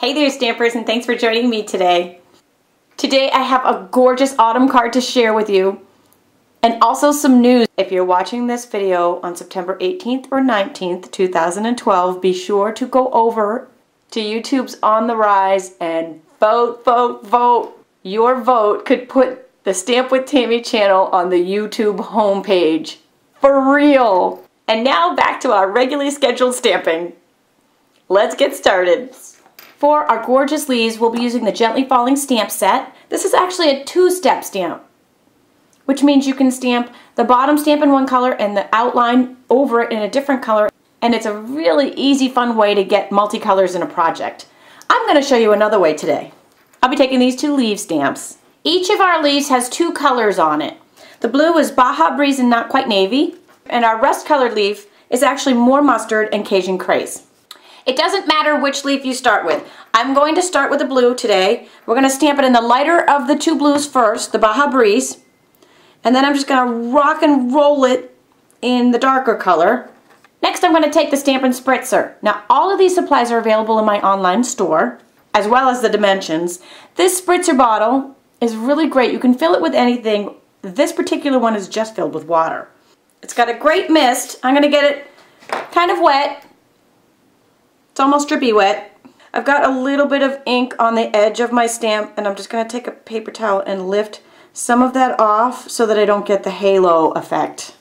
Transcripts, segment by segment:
Hey there Stampers, and thanks for joining me today. Today I have a gorgeous autumn card to share with you and also some news. If you're watching this video on September 18th or 19th, 2012, be sure to go over to YouTube's On the Rise and vote, vote, vote. Your vote could put the Stamp with Tami channel on the YouTube homepage. For real! And now back to our regularly scheduled stamping. Let's get started. For our gorgeous leaves, we'll be using the Gently Falling stamp set. This is actually a two-step stamp, which means you can stamp the bottom stamp in one color and the outline over it in a different color. And it's a really easy, fun way to get multicolors in a project. I'm going to show you another way today. I'll be taking these two leaf stamps. Each of our leaves has two colors on it. The blue is Baja Breeze and Not Quite Navy, and our rust colored leaf is actually more mustard and Cajun Craze. It doesn't matter which leaf you start with. I'm going to start with the blue today. We're going to stamp it in the lighter of the two blues first, the Baja Breeze, and then I'm just going to rock and roll it in the darker color. Next I'm going to take the Stampin' Spritzer. Now all of these supplies are available in my online store, as well as the dimensions. This spritzer bottle is really great. You can fill it with anything. This particular one is just filled with water. It's got a great mist. I'm going to get it kind of wet. It's almost drippy wet. I've got a little bit of ink on the edge of my stamp, and I'm just going to take a paper towel and lift some of that off so that I don't get the halo effect.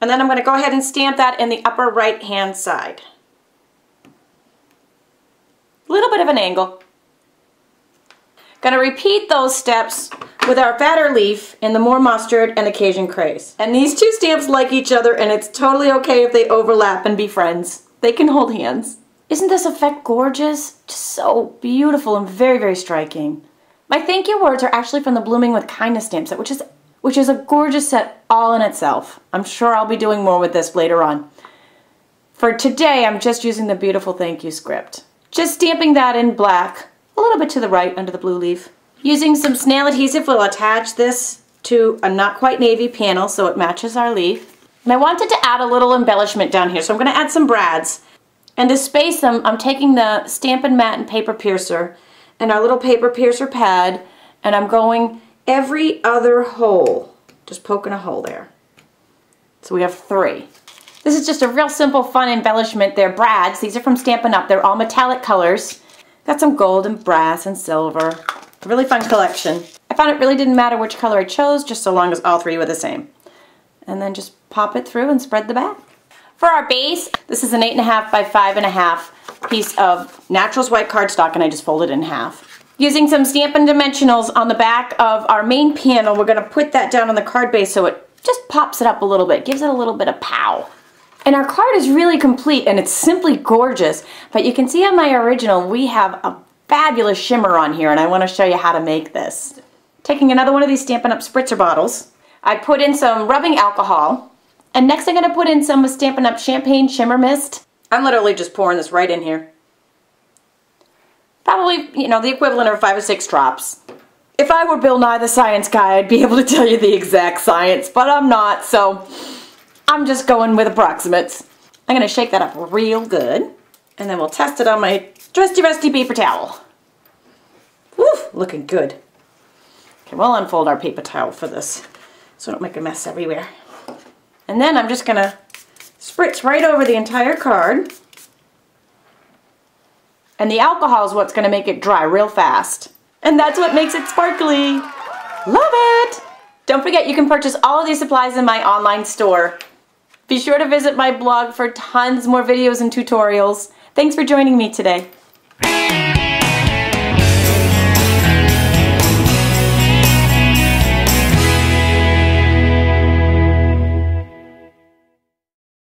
And then I'm going to go ahead and stamp that in the upper right hand side. A little bit of an angle. Going to repeat those steps with our fatter leaf in the more mustard and the Cajun Craze. And these two stamps like each other, and it's totally okay if they overlap and be friends. They can hold hands. Isn't this effect gorgeous? Just so beautiful and very, very striking. My thank you words are actually from the Blooming with Kindness stamp set, which is a gorgeous set all in itself. I'm sure I'll be doing more with this later on. For today, I'm just using the beautiful thank you script. Just stamping that in black, a little bit to the right under the blue leaf. Using some snail adhesive, we'll attach this to a Not Quite Navy panel so it matches our leaf. And I wanted to add a little embellishment down here, so I'm going to add some brads. And to space them, I'm taking the Stampin' Mat and paper piercer and our little paper piercer pad, and I'm going every other hole, just poking a hole there. So we have 3. This is just a real simple, fun embellishment. They're brads. These are from Stampin' Up. They're all metallic colors. Got some gold and brass and silver. A really fun collection. I found it really didn't matter which color I chose, just so long as all 3 were the same. And then just pop it through and spread the back. For our base, this is an 8.5 by 5.5 piece of Naturals white cardstock, and I just folded it in half. Using some Stampin' Dimensionals on the back of our main panel, we're going to put that down on the card base so it just pops it up a little bit, gives it a little bit of pow. And our card is really complete, and it's simply gorgeous. But you can see on my original, we have a fabulous shimmer on here, and I want to show you how to make this. Taking another one of these Stampin' Up spritzer bottles, I put in some rubbing alcohol. And next I'm going to put in some Stampin' Up Champagne Shimmer Mist. I'm literally just pouring this right in here. Probably, you know, the equivalent of 5 or 6 drops. If I were Bill Nye the Science Guy, I'd be able to tell you the exact science, but I'm not, so I'm just going with approximates. I'm going to shake that up real good, and then we'll test it on my trusty rusty paper towel. Woo, looking good. Okay, we'll unfold our paper towel for this, so I don't make a mess everywhere. And then I'm just going to spritz right over the entire card. And the alcohol is what's going to make it dry real fast. And that's what makes it sparkly. Love it! Don't forget you can purchase all of these supplies in my online store. Be sure to visit my blog for tons more videos and tutorials. Thanks for joining me today.